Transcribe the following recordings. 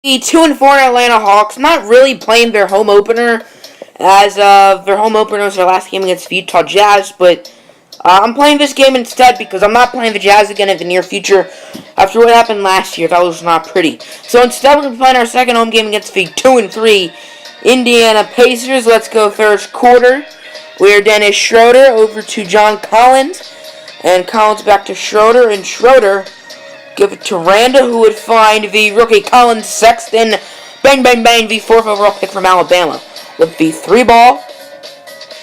The 2-4 Atlanta Hawks, not really playing their home opener, as their home opener was their last game against the Utah Jazz, but I'm playing this game instead because I'm not playing the Jazz again in the near future after what happened last year. That was not pretty. So instead, we're going to be playing our second home game against the 2-3 Indiana Pacers. Let's go first quarter. We're Dennis Schroeder over to John Collins, and Collins back to Schroeder, and Schroeder give it to Randall, who would find the rookie Colin Sexton. Bang, bang, bang, the 4th overall pick from Alabama. With the 3 ball,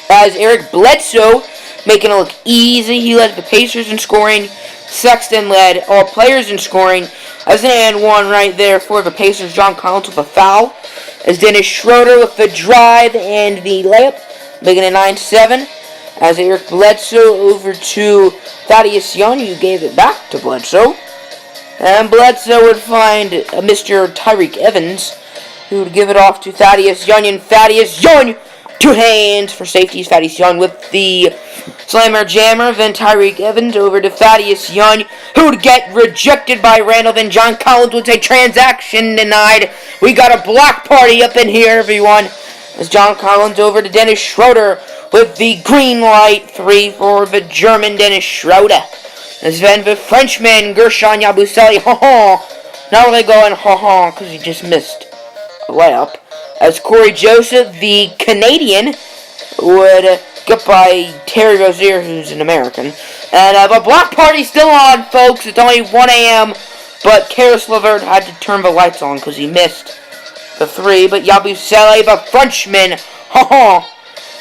as Eric Bledsoe, making it look easy. He led the Pacers in scoring. Sexton led all players in scoring. As an and one right there for the Pacers. John Collins with a foul. As Dennis Schroeder with the drive and the layup, making it 9-7. As Eric Bledsoe over to Thaddeus Young, who gave it back to Bledsoe. And Bledsoe would find Mr. Tyreek Evans, who would give it off to Thaddeus Young. And Thaddeus Young, 2 hands for safeties. Thaddeus Young with the slammer jammer. Then Tyreek Evans over to Thaddeus Young, who would get rejected by Randall. Then John Collins would say transaction denied. We got a block party up in here, everyone. As John Collins over to Dennis Schroeder with the green light 3 for the German Dennis Schroeder. As then the Frenchman, Gershon Yabusele, not really going because he just missed a layup. As Corey Joseph, the Canadian, would get by Terry Rozier, who's an American. And the block party's still on, folks. It's only 1 a.m., but Karis LeVert had to turn the lights on because he missed the 3. But Yabusele, the Frenchman,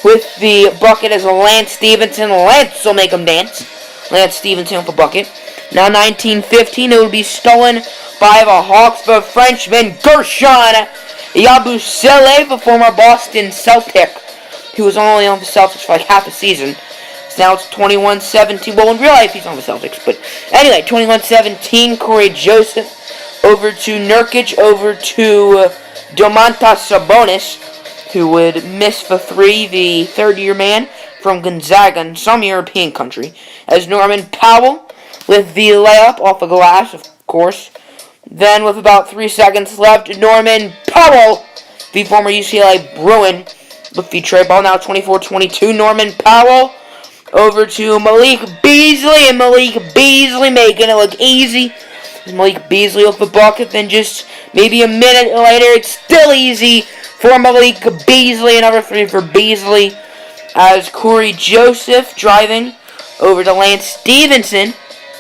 with the bucket as Lance Stevenson. Lance will make him dance. Lance Stevenson with the bucket. Now 19-15, it would be stolen by the Hawks. The Frenchman, Gershon Yabusele, the former Boston Celtic, who was only on the Celtics for like half a season. So now it's 21-17. Well, in real life, he's on the Celtics. But anyway, 21-17, Corey Joseph over to Nurkic, over to Domantas Sabonis, who would miss the 3, the third-year man from Gonzaga in some European country. As Norman Powell with the layup off the glass, of course. Then with about 3 seconds left, Norman Powell, the former UCLA Bruin, with the trade ball. Now 24-22, Norman Powell over to Malik Beasley, and Malik Beasley making it look easy. Malik Beasley with the bucket, then just maybe a minute later, it's still easy for Malik Beasley. Another 3 for Beasley. As Corey Joseph driving over to Lance Stevenson,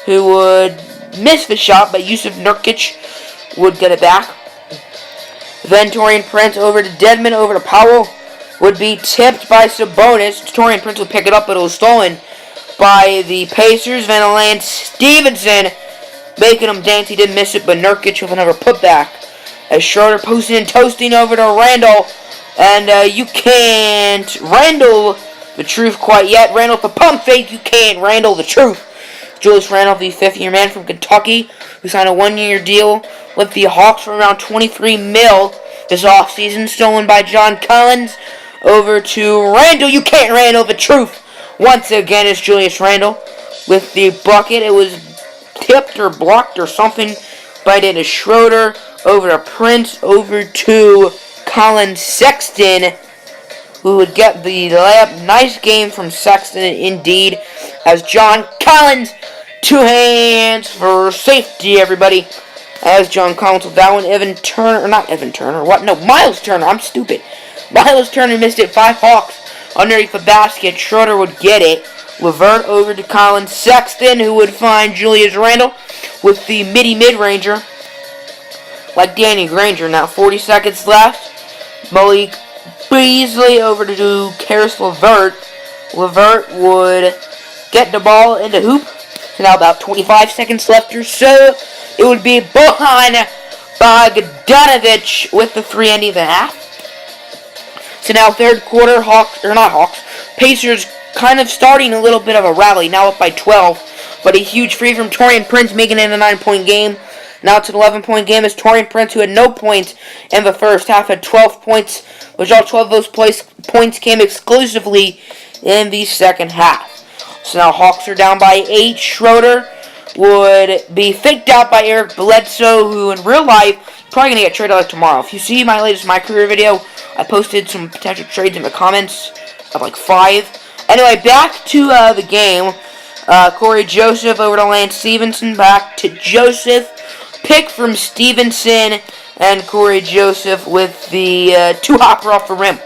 who would miss the shot, but Yusuf Nurkic would get it back. Then Taurean Prince over to Dedmon, over to Powell, would be tipped by Sabonis. Taurean Prince would pick it up, but it was stolen by the Pacers. Then Lance Stevenson making him dance. He didn't miss it, but Nurkic with another putback. As Schroeder posting and toasting over to Randall. And you can't Randall the truth quite yet. Randall with the pump fake. You can't Randall the truth. Julius Randle, the 5th-year man from Kentucky, who signed a 1-year deal with the Hawks for around $23 million this offseason. Stolen by John Collins. Over to Randall. You can't Randall the truth. Once again, it's Julius Randle with the bucket. It was tipped or blocked or something by Dennis Schroeder. Over to Prince. Over to Colin Sexton, who would get the layup. Nice game from Sexton, indeed. As John Collins, 2 hands for safety, everybody. As John Collins with that one. Miles Turner. I'm stupid. Miles Turner missed it. 5 Hawks underneath the basket. Schroeder would get it. LeVert over to Colin Sexton, who would find Julius Randle with the mid-ranger, like Danny Granger. Now 40 seconds left. Malik Beasley over to Karis LeVert. LeVert would get the ball in the hoop. So now about 25 seconds left or so. It would be Bojan Bogdanovic with the 3 ending the half. So now third quarter, Pacers kind of starting a little bit of a rally. Now up by 12. But a huge free from Taurean Prince, making it a 9-point game. Now it's an 11-point game as Taurean Prince, who had no points in the first half, had 12 points, which all 12 of those points came exclusively in the second half. So now Hawks are down by 8. Schroeder would be faked out by Eric Bledsoe, who in real life Probably gonna get traded like tomorrow. If you see my latest My Career video, I posted some potential trades in the comments of like 5. Anyway, back to the game. Corey Joseph over to Lance Stevenson. Back to Joseph. Pick from Stevenson and Corey Joseph with the 2-hopper off the rim.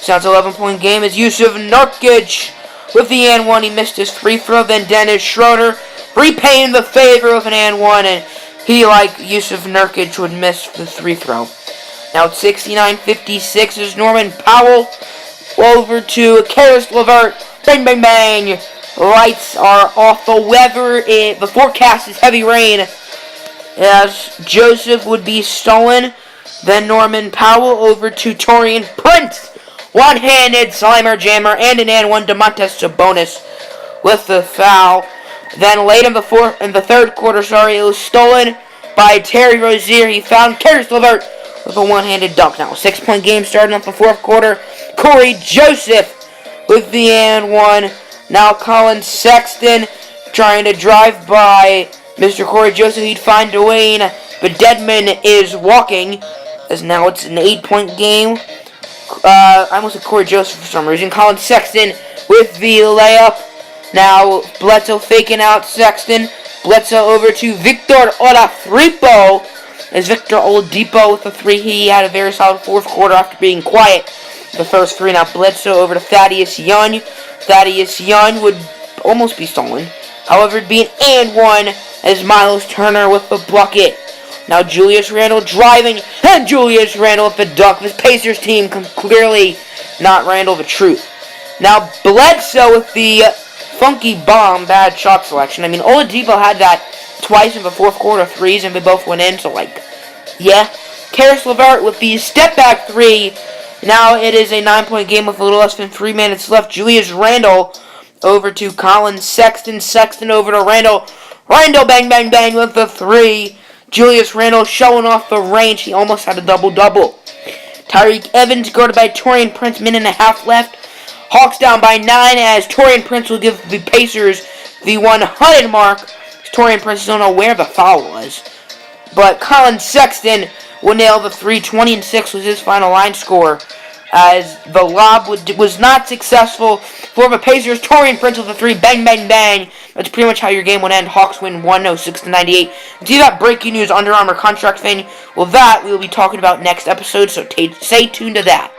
Sounds 11-point game as Yusuf Nurkic with the and one. He missed his free throw. Then Dennis Schroeder repaying the favor with an and one, and he, like Yusuf Nurkic, would miss the free throw. Now it's 69-56 as Norman Powell over to Karis LeVert. Bang, bang, bang. Lights are off. The weather, the forecast is heavy rain as Joseph would be stolen. Then Norman Powell over to Taurean Prince. One-handed slimer jammer and an and one. Domantas Sabonis with the foul. Then late in the third quarter, it was stolen by Terry Rozier. He found Karis LeVert with a one-handed dunk. Now, 6-point game starting off the fourth quarter. Corey Joseph with the and one. Now Colin Sexton trying to drive by Mr. Corey Joseph. He'd find Dwayne, but Dedmon is walking. As now it's an 8-point game. I almost said Corey Joseph for some reason. Colin Sexton with the layup. Now Bledsoe faking out Sexton. Bledsoe over to Victor Oladipo. As Victor Oladipo with the 3. He had a very solid fourth quarter after being quiet the first 3. Now Bledsoe over to Thaddeus Young. Thaddeus Young would almost be stolen. However, it'd be an and one as Miles Turner with the bucket. Now Julius Randle driving, and Julius Randle with the dunk. This Pacers team can clearly not Randle the truth. Now Bledsoe with the funky bomb, bad shot selection. I mean, Oladipo had that twice in the fourth quarter threes, and they both went in, so yeah. Karis LeVert with the step-back 3. Now it is a 9-point game with a little less than 3 minutes left. Julius Randle over to Colin Sexton. Sexton over to Randle. Randle bang, bang, bang with the 3. Julius Randle showing off the range. He almost had a double-double. Tyreek Evans guarded by Taurean Prince. Minute and a half left. Hawks down by 9 as Taurean Prince will give the Pacers the 100 mark. Taurean Prince don't know where the foul was. But Colin Sexton will nail the 3. 20-6 was his final line score as the lob was not successful for the Pacers. Taurean Prince with the 3. Bang, bang, bang. That's pretty much how your game would end. Hawks win 106-98. See that breaking news Under Armour contract thing? Well, that we will be talking about next episode, so stay tuned to that.